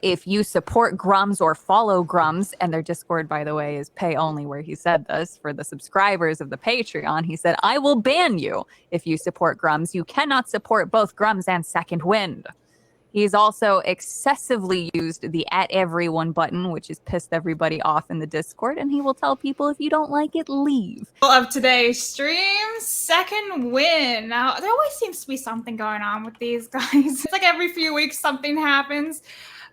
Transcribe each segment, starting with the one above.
If you support Grums or follow Grums, and their Discord, by the way, is pay only where he said this, for the subscribers of the Patreon, he said, I will ban you if you support Grums. You cannot support both Grums and Second Wind. He's also excessively used the @everyone button, which has pissed everybody off in the Discord, and he will tell people if you don't like it, leave. Of today's stream, Second Wind. Now, there always seems to be something going on with these guys. It's like every few weeks something happens.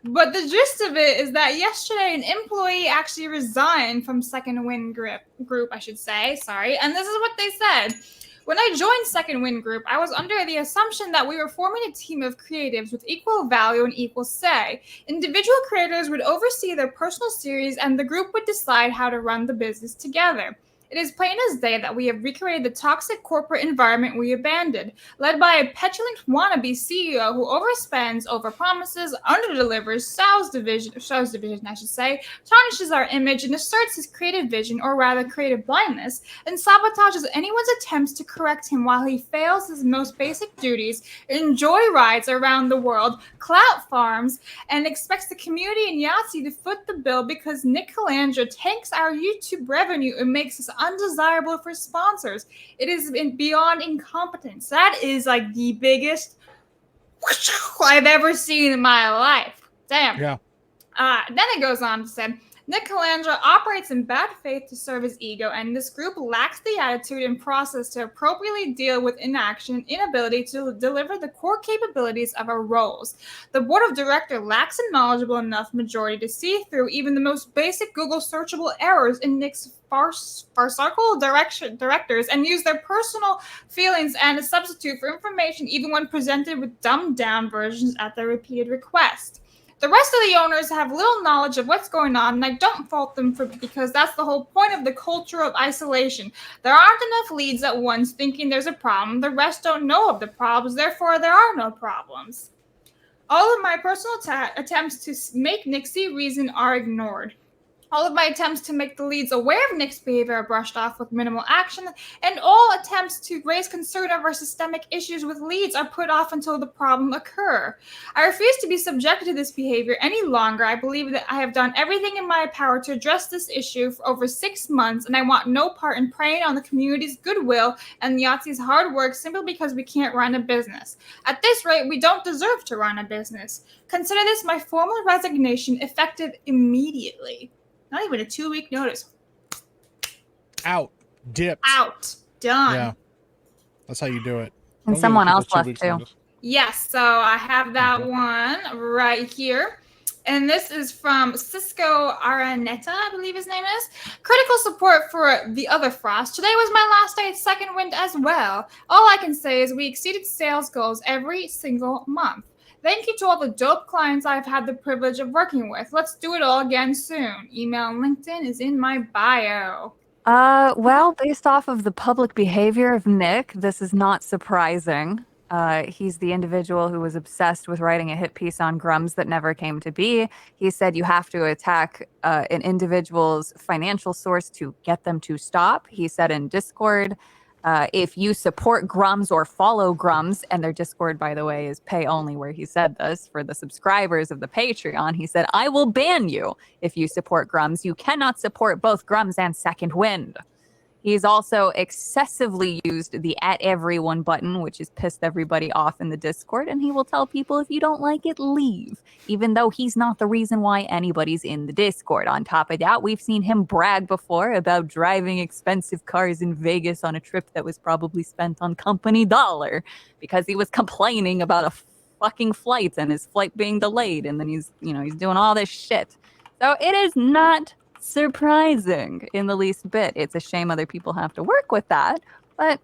But the gist of it is that yesterday an employee actually resigned from Second Wind group, I should say. Sorry. And this is what they said. When I joined Second Wind Group, I was under the assumption that we were forming a team of creatives with equal value and equal say. Individual creators would oversee their personal series, and the group would decide how to run the business together. It is plain as day that we have recreated the toxic corporate environment we abandoned, led by a petulant wannabe CEO who overspends, overpromises, underdelivers, shows division, I should say, tarnishes our image and asserts his creative vision, or rather creative blindness, and sabotages anyone's attempts to correct him while he fails his most basic duties, enjoy rides around the world, clout farms, and expects the community and Yahtzee to foot the bill because Nick Calandra takes our YouTube revenue and makes us undesirable for sponsors. It is beyond incompetence. That is like the biggest I've ever seen in my life. Damn. Yeah. Then it goes on to say, Nick Calandra operates in bad faith to serve his ego, and this group lacks the attitude and process to appropriately deal with inaction and inability to deliver the core capabilities of our roles. The board of directors lacks a knowledgeable enough majority to see through even the most basic Google searchable errors in Nick's farcical directors and use their personal feelings and a substitute for information even when presented with dumbed down versions at their repeated request. The rest of the owners have little knowledge of what's going on, and I don't fault them because that's the whole point of the culture of isolation. There aren't enough leads at once thinking there's a problem. The rest don't know of the problems, therefore there are no problems. All of my personal attempts to make Nick see reason are ignored. All of my attempts to make the leads aware of Nick's behavior are brushed off with minimal action, and all attempts to raise concern over systemic issues with leads are put off until the problem occurs. I refuse to be subjected to this behavior any longer. I believe that I have done everything in my power to address this issue for over 6 months, and I want no part in preying on the community's goodwill and Yahtzee's hard work simply because we can't run a business. At this rate, we don't deserve to run a business. Consider this my formal resignation, effective immediately. Not even a 2-week notice. Out. Dipped. Out. Done. Yeah. That's how you do it. And someone else left too. Notice. Yes, so I have that one right here. And this is from Cisco Araneta, I believe his name is. Critical support for the other Frost. Today was my last day at Second Wind as well. All I can say is we exceeded sales goals every single month. Thank you to all the dope clients I've had the privilege of working with. Let's do it all again soon. Email and LinkedIn is in my bio. Well, based off of the public behavior of Nick, this is not surprising. He's the individual who was obsessed with writing a hit piece on Grums that never came to be. He said you have to attack an individual's financial source to get them to stop. He said in Discord, if you support Grums or follow Grums, and their Discord, by the way, is pay only where he said this, for the subscribers of the Patreon, he said, I will ban you if you support Grums. You cannot support both Grums and Second Wind. He's also excessively used the @everyone button, which has pissed everybody off in the Discord, and he will tell people if you don't like it, leave, even though he's not the reason why anybody's in the Discord. On top of that, we've seen him brag before about driving expensive cars in Vegas on a trip that was probably spent on company dollar because he was complaining about a fucking flight and his flight being delayed, and then he's doing all this shit. So it is not surprising in the least bit. It's a shame other people have to work with that, but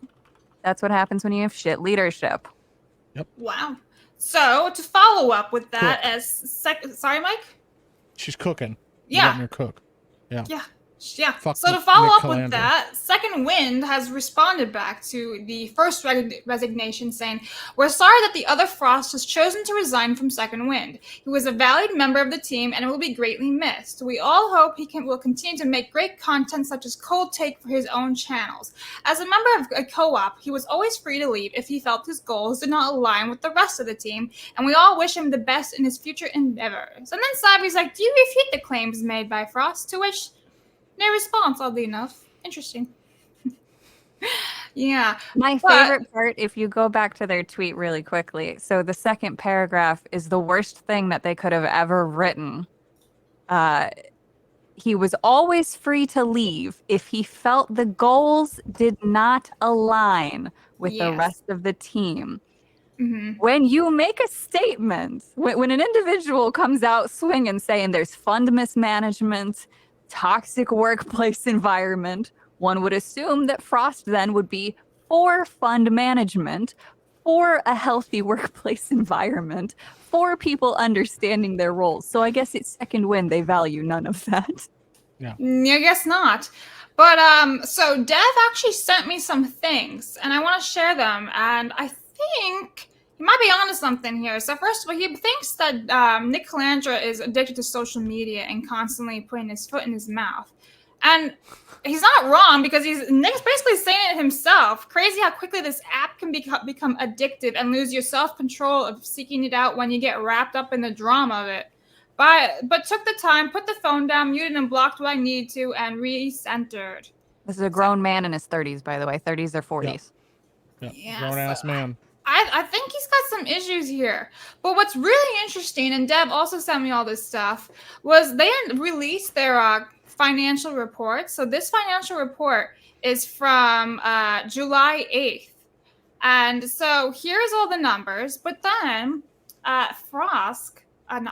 that's what happens when you have shit leadership. Yep. Wow. So to follow up with that, sorry, Mike. She's cooking. Yeah. Letting her cook. Yeah. Yeah. Yeah. Fuck So to Nick follow up Calandra. with that, Second Wind has responded back to the first resignation, saying, "We're sorry that the other Frost has chosen to resign from Second Wind. He was a valued member of the team and will be greatly missed. We all hope will continue to make great content such as Cold Take for his own channels. As a member of a co-op, he was always free to leave if he felt his goals did not align with the rest of the team, and we all wish him the best in his future endeavors." And then Savvy's like, "Do you refute the claims made by Frost?" To which no response, oddly enough. Interesting. Yeah. My But favorite part, if you go back to their tweet really quickly, so the second paragraph is the worst thing that they could have ever written. He was always free to leave if he felt the goals did not align with the yes. rest of the team. hmm When you make a statement, when an individual comes out swinging saying there's fund mismanagement, toxic workplace environment, one would assume that Frost then would be for fund management, for a healthy workplace environment, for people understanding their roles. So I guess it's Second Wind, they value none of that. I guess not. But so Dev actually sent me some things, and I want to share them. And I think he might be onto something here. So first of all, he thinks that Nick Calandra is addicted to social media and constantly putting his foot in his mouth. And he's not wrong, because Nick's basically saying it himself. Crazy how quickly this app can become addictive and lose your self-control of seeking it out when you get wrapped up in the drama of it. But took the time, put the phone down, muted and blocked what I needed to, and recentered. This is a grown man in his 30s, by the way, 30s or 40s. Yeah, Grown ass man. I think he's got some issues here. But what's really interesting, and Deb also sent me all this stuff, was they had released their financial report. So this financial report is from July 8th. And so here's all the numbers. But then Frost went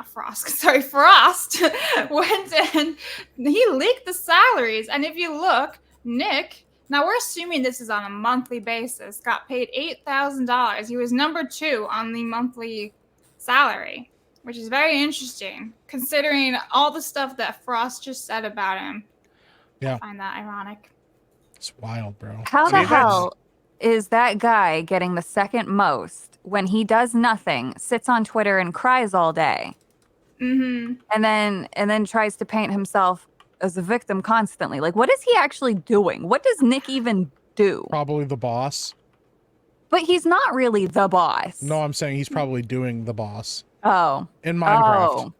and he leaked the salaries. And if you look, Nick, now we're assuming this is on a monthly basis, got paid $8,000. He was number 2 on the monthly salary, which is very interesting considering all the stuff that Frost just said about him. Yeah. I find that ironic. It's wild, bro. How See, the that's- hell is that guy getting the second most when he does nothing, sits on Twitter and cries all day, Mm-hmm. and then tries to paint himself as a victim constantly? Like, what is he actually doing? What does Nick even do? Probably the boss. But he's not really the boss. No, I'm saying he's probably doing the boss Oh. in Minecraft. Oh.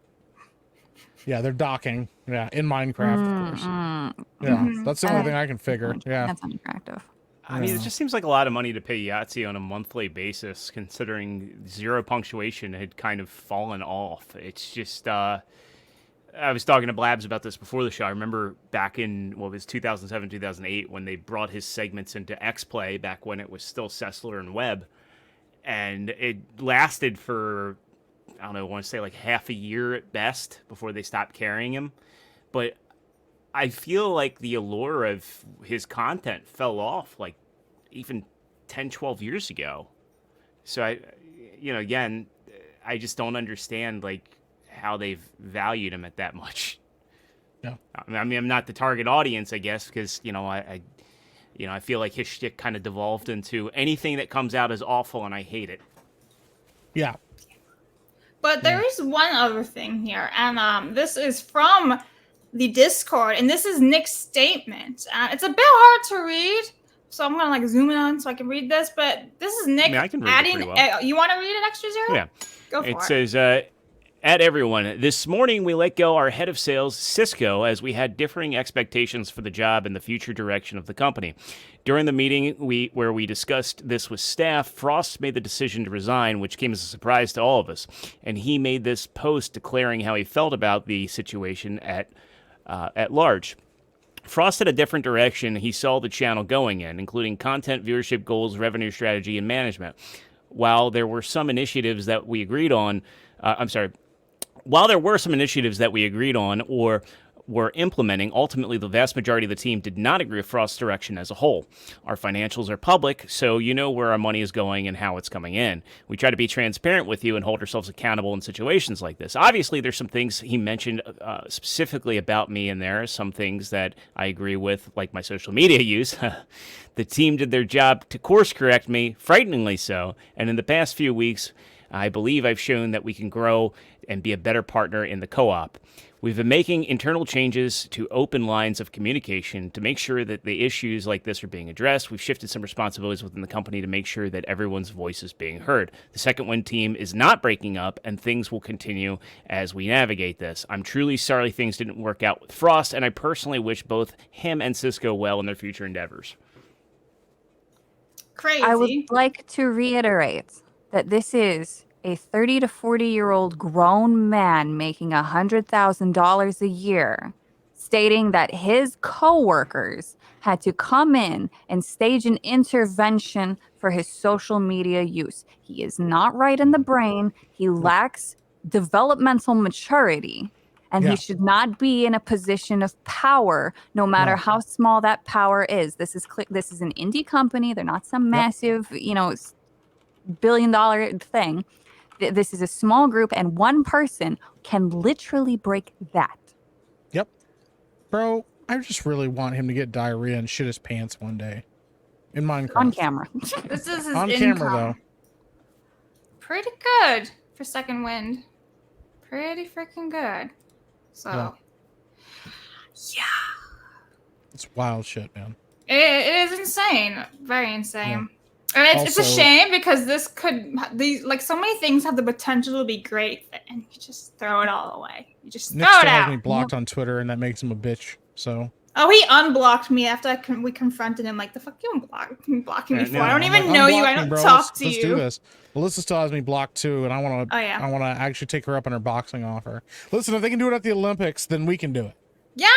Yeah, they're docking. Yeah, in Minecraft, of course. Yeah, Mhm. that's the only thing I can figure. Yeah. That's unattractive. I mean, it just seems like a lot of money to pay Yahtzee on a monthly basis, considering zero punctuation had kind of fallen off. It's just, I was talking to Blabs about this before the show. I remember back in, what was 2007, 2008, when they brought his segments into X-Play, back when it was still Sessler and Webb. And it lasted for, I don't know, I want to say like half a year at best before they stopped carrying him. But I feel like the allure of his content fell off like even 10, 12 years ago. So again, I just don't understand like how they've valued him at that much. Yeah. I mean, I'm not the target audience, I guess, because, I feel like his shtick kind of devolved into anything that comes out is awful and I hate it. Yeah. But there is one other thing here, and this is from the Discord, and this is Nick's statement. It's a bit hard to read, so I'm gonna zoom in on so I can read this. But this is Nick I can read it adding. pretty well. You want to read it, Extra Zero? Yeah. Go for it. It says, at everyone, this morning we let go our head of sales, Cisco, as we had differing expectations for the job and the future direction of the company. During the meeting where we discussed this with staff, Frost made the decision to resign, which came as a surprise to all of us. And he made this post declaring how he felt about the situation at large. Frost had a different direction he saw the channel going in, including content, viewership goals, revenue strategy, and management. While there were some initiatives that we agreed on, or were implementing, ultimately the vast majority of the team did not agree with Frost's direction as a whole. Our financials are public, so you know where our money is going and how it's coming in. We try to be transparent with you and hold ourselves accountable in situations like this. Obviously, there's some things he mentioned specifically about me in there, some things that I agree with, like my social media use. The team did their job to course correct me, frighteningly so, and in the past few weeks, I believe I've shown that we can grow and be a better partner in the co-op. We've been making internal changes to open lines of communication to make sure that the issues like this are being addressed. We've shifted some responsibilities within the company to make sure that everyone's voice is being heard. The Second Wind team is not breaking up, and things will continue as we navigate this. I'm truly sorry things didn't work out with Frost, and I personally wish both him and Cisco well in their future endeavors. Crazy. I would like to reiterate that this is a 30 to 40-year-old grown man making $100,000 a year, stating that his coworkers had to come in and stage an intervention for his social media use. He is not right in the brain. He lacks developmental maturity, and he should not be in a position of power, no matter how small that power is. This is an indie company. They're not some massive, billion-dollar thing. This is a small group, and one person can literally break that. Yep. Bro, I just really want him to get diarrhea and shit his pants one day. In Minecraft. On camera. This is his On income. camera, though. Pretty good for Second Wind. Pretty freaking good. So, yeah. It's wild shit, man. It is insane. Very insane. Yeah. And it's a shame because so many things have the potential to be great, and you just throw it all away. You just Nick throw it still has out. me blocked on Twitter, and that makes him a bitch. So. Oh, he unblocked me after we confronted him. Like, the fuck you blocking me for? I don't even know you. I don't talk to you. Let's do this. Melissa still has me blocked too, and I want to. Oh, yeah. I want to actually take her up on her boxing offer. Listen, if they can do it at the Olympics, then we can do it. Yeah,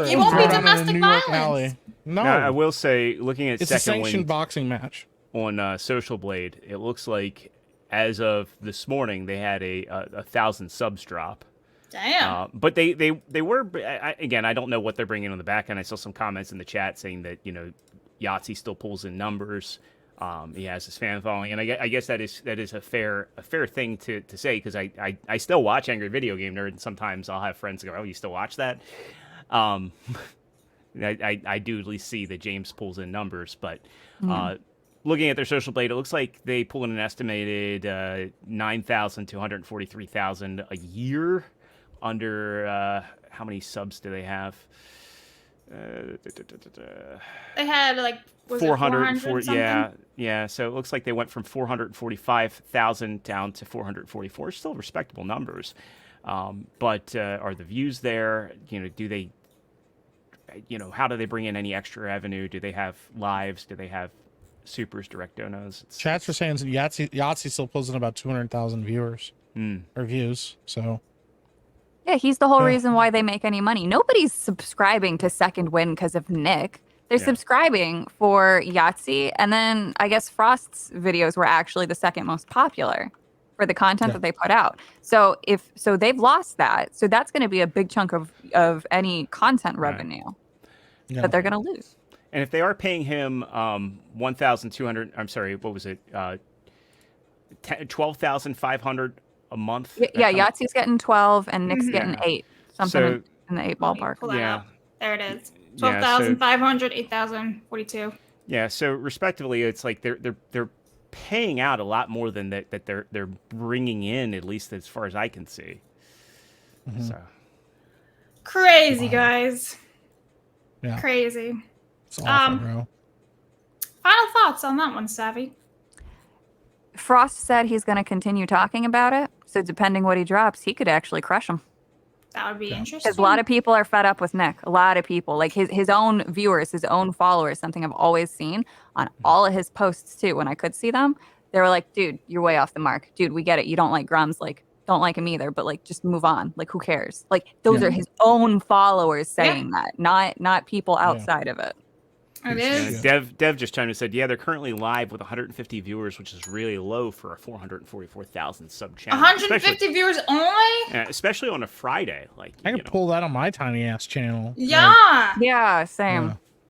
it won't be domestic violence. No, now, I will say, looking at it's a Second sanctioned Wind boxing match on Social Blade, it looks like as of this morning they had a 1,000 subs drop. Damn. But they were again. I don't know what they're bringing on the back end. I saw some comments in the chat saying that Yahtzee still pulls in numbers. He has his fan following, and I guess that is a fair thing to say, because I still watch Angry Video Game Nerd, and sometimes I'll have friends go, "Oh, you still watch that?" I do at least see that James pulls in numbers, but looking at their Social Blade, it looks like they pull in an estimated 9,000 to 143,000 a year. Under how many subs do they have? They had like 400. Yeah. So it looks like they went from 445,000 down to 444. Still respectable numbers. But are the views there? Do they? How do they bring in any extra revenue? Do they have lives? Do they have supers, direct donos? Chats are saying Yahtzee still pulls in about 200,000 viewers or views. So. Yeah, he's the whole reason why they make any money. Nobody's subscribing to Second Wind because of Nick. They're subscribing for Yahtzee, and then I guess Frost's videos were actually the second most popular for the content that they put out. So they've lost that. So that's going to be a big chunk of any content revenue that they're going to lose. And if they are paying him 1,200, I'm sorry, what was it? 12,500 a month. Yeah, Yahtzee's getting 12 and Nick's getting 8. Something in the 8 ballpark. Yeah. There it is. 12,500, 8,042. Yeah, so respectively, it's like they're paying out a lot more than that they're bringing in, at least as far as I can see. So crazy, guys. Yeah. Crazy. It's awful, bro. Final thoughts on that one, Savvy? Frost said he's going to continue talking about it. So depending what he drops, he could actually crush him. That would be interesting. Because a lot of people are fed up with Nick. A lot of people, like his own viewers, his own followers, something I've always seen on all of his posts too. When I could see them, they were like, dude, you're way off the mark. Dude, we get it. You don't like Grums. Like, don't like him either, but like, just move on. Like, who cares? Like, those are his own followers saying that, not people outside of it. It is. Dev just chimed in and said, yeah, they're currently live with 150 viewers, which is really low for a 444,000 sub channel. 150 viewers only? Yeah, especially on a Friday. Like I can pull that on my tiny ass channel. Yeah. Yeah, same.